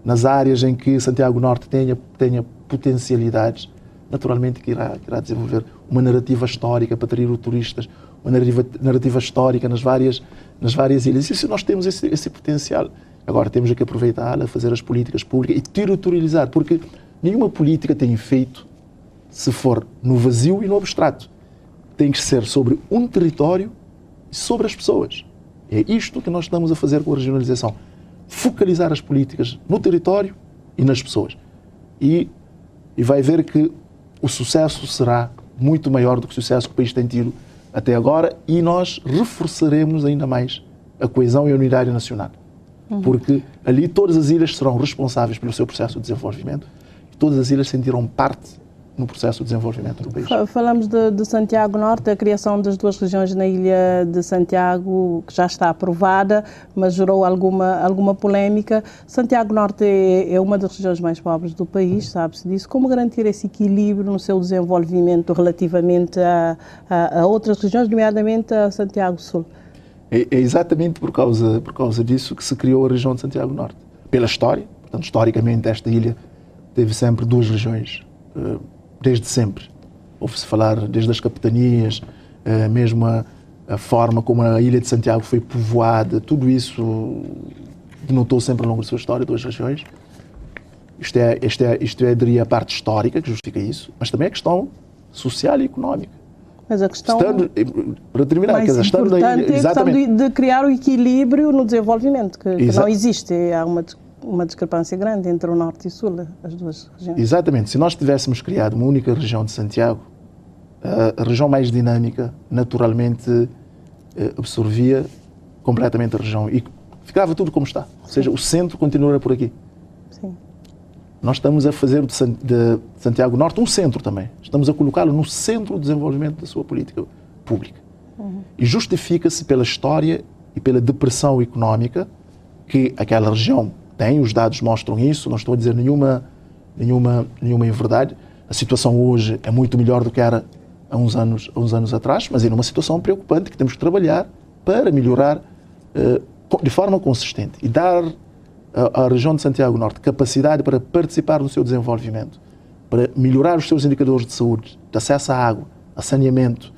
nas áreas em que Santiago Norte tenha potencialidades, naturalmente que irá desenvolver uma narrativa histórica para atrair os turistas, uma narrativa histórica nas várias ilhas. E se nós temos esse potencial, agora temos que aproveitá-la, fazer as políticas públicas e territorializar, porque nenhuma política tem efeito se for no vazio e no abstrato. Tem que ser sobre um território e sobre as pessoas. É isto que nós estamos a fazer com a regionalização. Focalizar as políticas no território e nas pessoas. E vai ver que o sucesso será muito maior do que o sucesso que o país tem tido até agora e nós reforçaremos ainda mais a coesão e a unidade nacional. Porque ali todas as ilhas serão responsáveis pelo seu processo de desenvolvimento e todas as ilhas sentirão parte no processo de desenvolvimento do país. Falamos de Santiago Norte, a criação das 2 regiões na ilha de Santiago, que já está aprovada, mas gerou alguma polémica. Santiago Norte é uma das regiões mais pobres do país, sabe-se disso. Como garantir esse equilíbrio no seu desenvolvimento relativamente a outras regiões, nomeadamente a Santiago Sul? É exatamente por causa disso que se criou a região de Santiago Norte. Pela história, portanto, historicamente esta ilha teve sempre 2 regiões, desde sempre. Ouve-se falar desde as capitanias, mesmo a forma como a ilha de Santiago foi povoada, tudo isso denotou sempre ao longo da sua história 2 regiões. Isto diria, a parte histórica que justifica isso, mas também a questão social e económica. Mas a questão para terminar, mais importante é a questão de criar o equilíbrio no desenvolvimento, que não existe. Há uma discrepância grande entre o Norte e o Sul, as 2 regiões. Exatamente. Se nós tivéssemos criado uma única região de Santiago, a região mais dinâmica naturalmente absorvia completamente a região e ficava tudo como está. Ou seja, o centro continuaria por aqui. Sim. Nós estamos a fazer de Santiago Norte um centro também. Estamos a colocá-lo no centro do desenvolvimento da sua política pública. E justifica-se pela história e pela depressão económica que aquela região tem, os dados mostram isso, não estou a dizer nenhuma inverdade. A situação hoje é muito melhor do que era há uns anos atrás, mas é uma situação preocupante que temos que trabalhar para melhorar de forma consistente e dar à região de Santiago Norte capacidade para participar no seu desenvolvimento, para melhorar os seus indicadores de saúde, de acesso à água, a saneamento,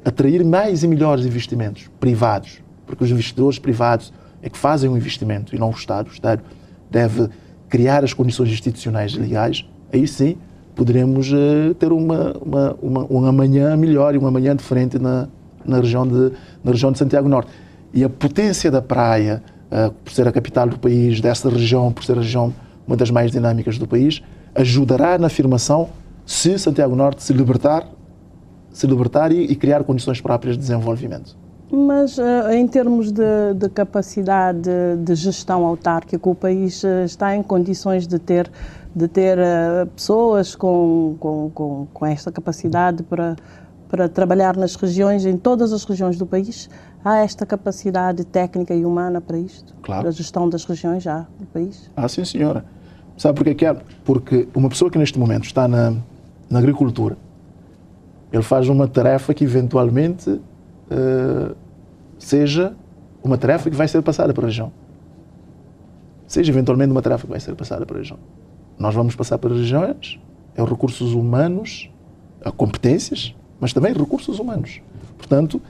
atrair mais e melhores investimentos privados, porque os investidores privados é que fazem um investimento e não o Estado. O Estado deve criar as condições institucionais legais. Aí sim poderemos ter um amanhã melhor e um amanhã diferente na região de Santiago Norte. E a potência da praia, por ser a capital do país, dessa região, por ser a região uma das mais dinâmicas do país, ajudará na afirmação se Santiago Norte se libertar e criar condições próprias de desenvolvimento. Mas em termos de capacidade de gestão autárquica, o país está em condições de ter pessoas com esta capacidade para trabalhar nas regiões, em todas as regiões do país? Há esta capacidade técnica e humana para isto? Claro. Para a gestão das regiões já no país? Sim, senhora. Sabe porquê que é? Porque uma pessoa que neste momento está na agricultura, ele faz uma tarefa que eventualmente seja uma tarefa que vai ser passada para a região. Seja eventualmente uma tarefa que vai ser passada para a região. Nós vamos passar para as regiões, os recursos humanos, competências, mas também recursos humanos. Portanto,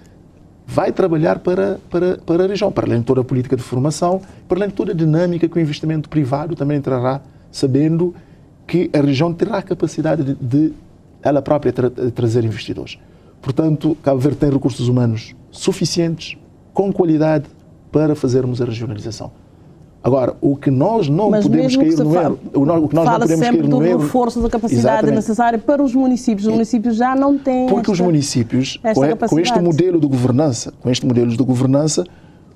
vai trabalhar para a região, para além de toda a política de formação, para além de toda a dinâmica que o investimento privado também entrará, sabendo que a região terá a capacidade de ela própria trazer investidores. Portanto, Cabo Verde tem recursos humanos suficientes, com qualidade, para fazermos a regionalização. Agora, o que nós não podemos cair no erro... O que nós não podemos cair no erro... do reforço da capacidade necessária para os municípios. Os municípios já não têm Porque os municípios, com este modelo de governança,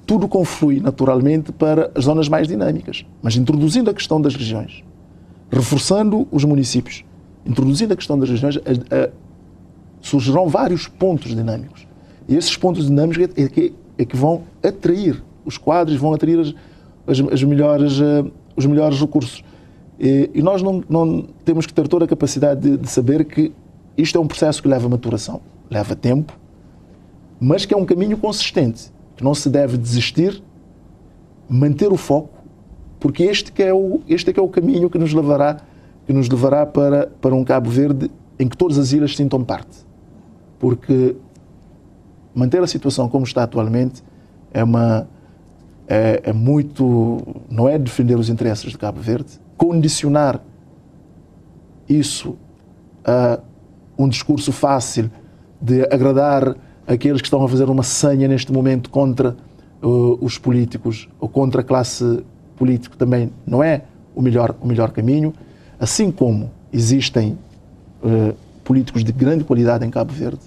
tudo conflui naturalmente para as zonas mais dinâmicas. Mas introduzindo a questão das regiões, reforçando os municípios, introduzindo a questão das regiões, surgirão vários pontos dinâmicos. E esses pontos dinâmicos é que vão atrair os quadros, vão atrair os melhores recursos. E nós não temos que ter toda a capacidade de saber que isto é um processo que leva maturação, leva tempo, mas que é um caminho consistente, que não se deve desistir, manter o foco, porque este é o caminho que nos levará para um Cabo Verde em que todas as ilhas sintam parte. Porque manter a situação como está atualmente não é defender os interesses de Cabo Verde, condicionar isso a um discurso fácil de agradar aqueles que estão a fazer uma sanha neste momento contra os políticos ou contra a classe política também não é o melhor caminho, assim como existem políticos de grande qualidade em Cabo Verde,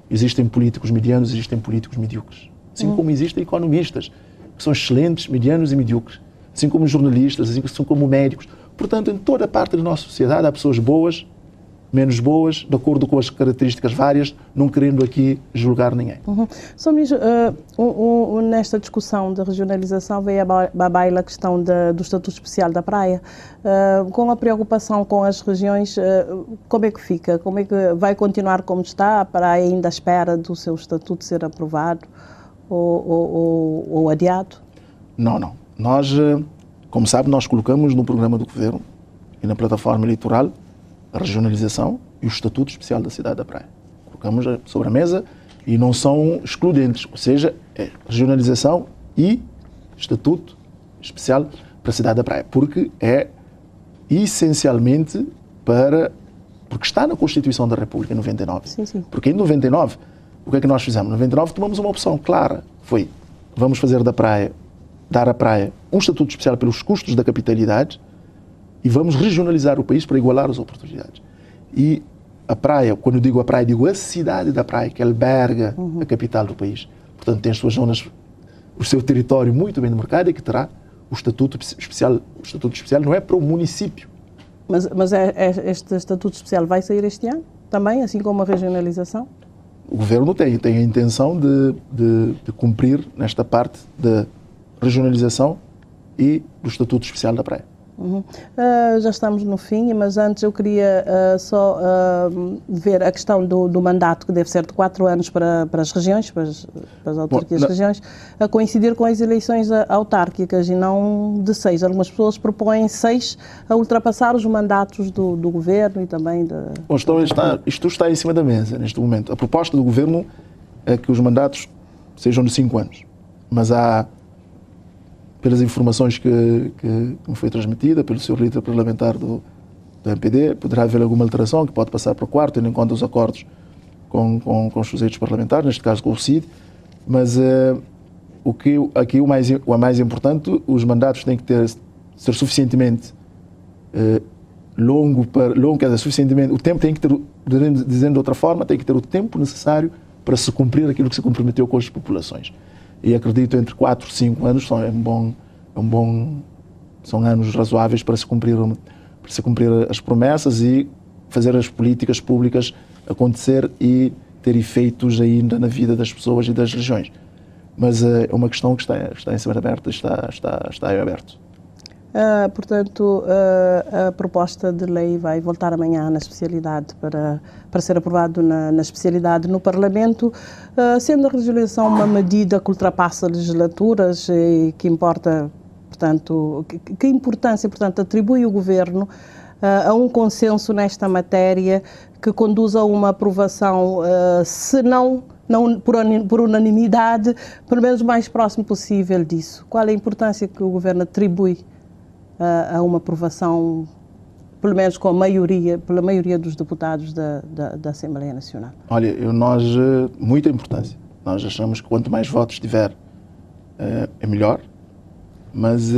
existem políticos medianos, existem políticos medíocres, assim como existem economistas que são excelentes, medianos e medíocres, assim como jornalistas, assim como médicos. Portanto, em toda a parte da nossa sociedade há pessoas boas, menos boas, de acordo com as características várias, não querendo aqui julgar ninguém. Sr. Ministro, nesta discussão da regionalização veio à baila a questão do Estatuto Especial da Praia. Com a preocupação com as regiões, como é que fica? Como é que vai continuar como está? A Praia ainda à espera do seu Estatuto ser aprovado ou adiado? Não. Nós, como sabe, nós colocamos no programa do Governo e na plataforma eleitoral a regionalização e o Estatuto Especial da Cidade da Praia. Colocamos sobre a mesa e não são excludentes, ou seja, é regionalização e Estatuto Especial para a Cidade da Praia, porque é essencialmente porque está na Constituição da República em 99. Sim. Porque em 99, o que é que nós fizemos? Em 99 tomamos uma opção clara, foi vamos fazer dar à praia um Estatuto Especial pelos custos da capitalidade e vamos regionalizar o país para igualar as oportunidades. E a praia, quando eu digo a praia, digo a cidade da praia, que alberga a capital do país. Portanto, tem as suas zonas, o seu território muito bem demarcado e que terá o Estatuto Especial. O Estatuto Especial não é para o município. Mas este Estatuto Especial vai sair este ano também, assim como a regionalização? O Governo tem a intenção de cumprir nesta parte da regionalização e do Estatuto Especial da Praia. Já estamos no fim, mas antes eu queria só ver a questão do mandato, que deve ser de 4 anos para as regiões, para as autarquias regiões, a coincidir com as eleições autárquicas e não de 6. Algumas pessoas propõem 6 a ultrapassar os mandatos do Governo e também da... Bom, isto está em cima da mesa neste momento. A proposta do Governo é que os mandatos sejam de 5 anos, mas há, pelas informações que me foi transmitida pelo seu líder parlamentar do MPD, poderá haver alguma alteração que pode passar para o 4º, tendo em conta os acordos com os sujeitos parlamentares, neste caso com o CID, mas o mais importante, os mandatos têm que ser suficientemente longo, quer dizer, suficientemente, o tempo tem que ter, dizendo de outra forma, tem que ter o tempo necessário para se cumprir aquilo que se comprometeu com as populações. E acredito entre 4 e 5 anos são anos razoáveis para se cumprir as promessas e fazer as políticas públicas acontecer e ter efeitos ainda na vida das pessoas e das regiões. Mas é uma questão que está em cima aberta, está em aberto. Portanto, a proposta de lei vai voltar amanhã na especialidade para ser aprovado na especialidade no Parlamento, sendo a resolução uma medida que ultrapassa legislaturas e que importa, portanto, que importância, portanto, atribui o Governo a um consenso nesta matéria que conduz a uma aprovação, se não por unanimidade, pelo menos o mais próximo possível disso. Qual é a importância que o Governo atribui a uma aprovação, pelo menos pela maioria dos deputados da Assembleia Nacional? Olha, muita importância. Nós achamos que quanto mais votos tiver, é melhor, mas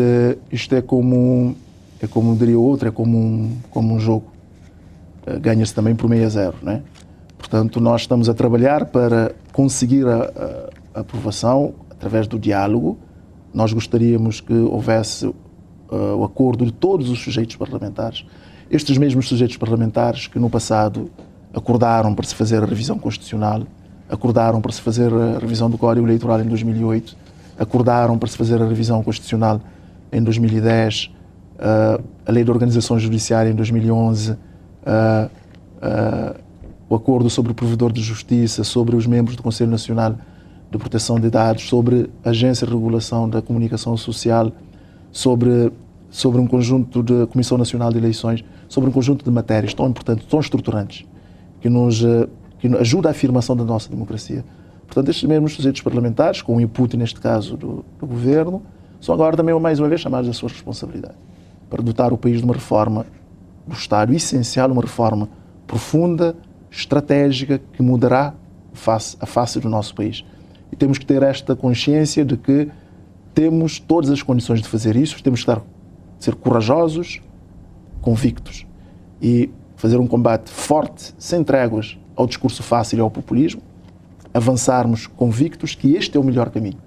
isto é como diria outro, é como um jogo. Ganha-se também por 6-0, não é? Portanto, nós estamos a trabalhar para conseguir a aprovação através do diálogo. Nós gostaríamos que houvesse o acordo de todos os sujeitos parlamentares, estes mesmos sujeitos parlamentares que no passado acordaram para se fazer a revisão constitucional, acordaram para se fazer a revisão do Código Eleitoral em 2008, acordaram para se fazer a revisão constitucional em 2010, a Lei de Organização Judiciária em 2011, o acordo sobre o Provedor de Justiça, sobre os membros do Conselho Nacional de Proteção de Dados, sobre a Agência de Regulação da Comunicação Social, sobre um conjunto de Comissão Nacional de Eleições, sobre um conjunto de matérias tão importantes, tão estruturantes, que ajuda a afirmação da nossa democracia. Portanto, estes mesmos sujeitos parlamentares, com o input, neste caso, do Governo, são agora também, mais uma vez, chamados à sua responsabilidade para dotar o país de uma reforma do Estado essencial, uma reforma profunda, estratégica, que mudará a face do nosso país. E temos que ter esta consciência de que temos todas as condições de fazer isso, temos que ser corajosos, convictos e fazer um combate forte, sem tréguas, ao discurso fácil e ao populismo, avançarmos convictos que este é o melhor caminho.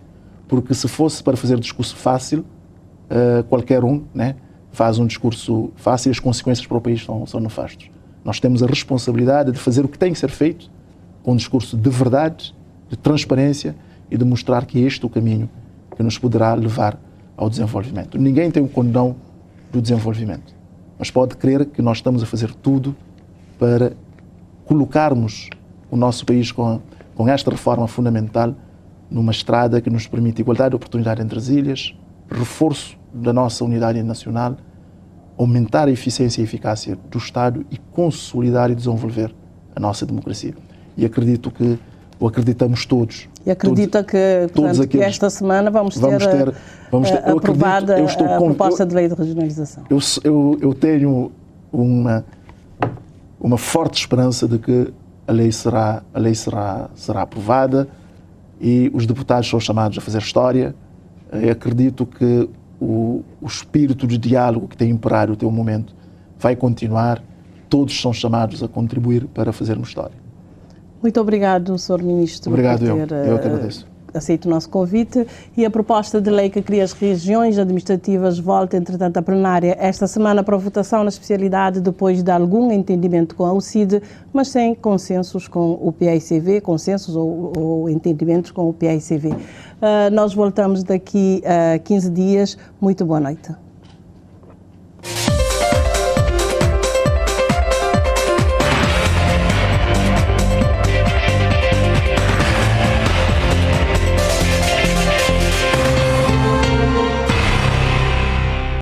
Porque se fosse para fazer discurso fácil, qualquer um, né, faz um discurso fácil e as consequências para o país são nefastas. Nós temos a responsabilidade de fazer o que tem que ser feito com um discurso de verdade, de transparência e de mostrar que este é o caminho que nos poderá levar ao desenvolvimento. Ninguém tem o condão do desenvolvimento, mas pode crer que nós estamos a fazer tudo para colocarmos o nosso país com esta reforma fundamental numa estrada que nos permite igualdade de oportunidade entre as ilhas, reforço da nossa unidade nacional, aumentar a eficiência e eficácia do Estado e consolidar e desenvolver a nossa democracia. E acreditamos todos. E acredita que esta semana vamos ter aprovada a proposta de lei de regionalização? Eu tenho uma forte esperança de que a lei será aprovada e os deputados são chamados a fazer história. Eu acredito que o espírito de diálogo que tem imperado até o momento vai continuar. Todos são chamados a contribuir para fazermos história. Muito obrigado, Sr. Ministro, obrigado, por ter eu que agradeço. Aceito o nosso convite. E a proposta de lei que cria as regiões administrativas volta, entretanto, à plenária esta semana para votação na especialidade, depois de algum entendimento com a UCID, mas sem consensos com o PAICV, consensos ou entendimentos com o PAICV. Nós voltamos daqui a 15 dias. Muito boa noite.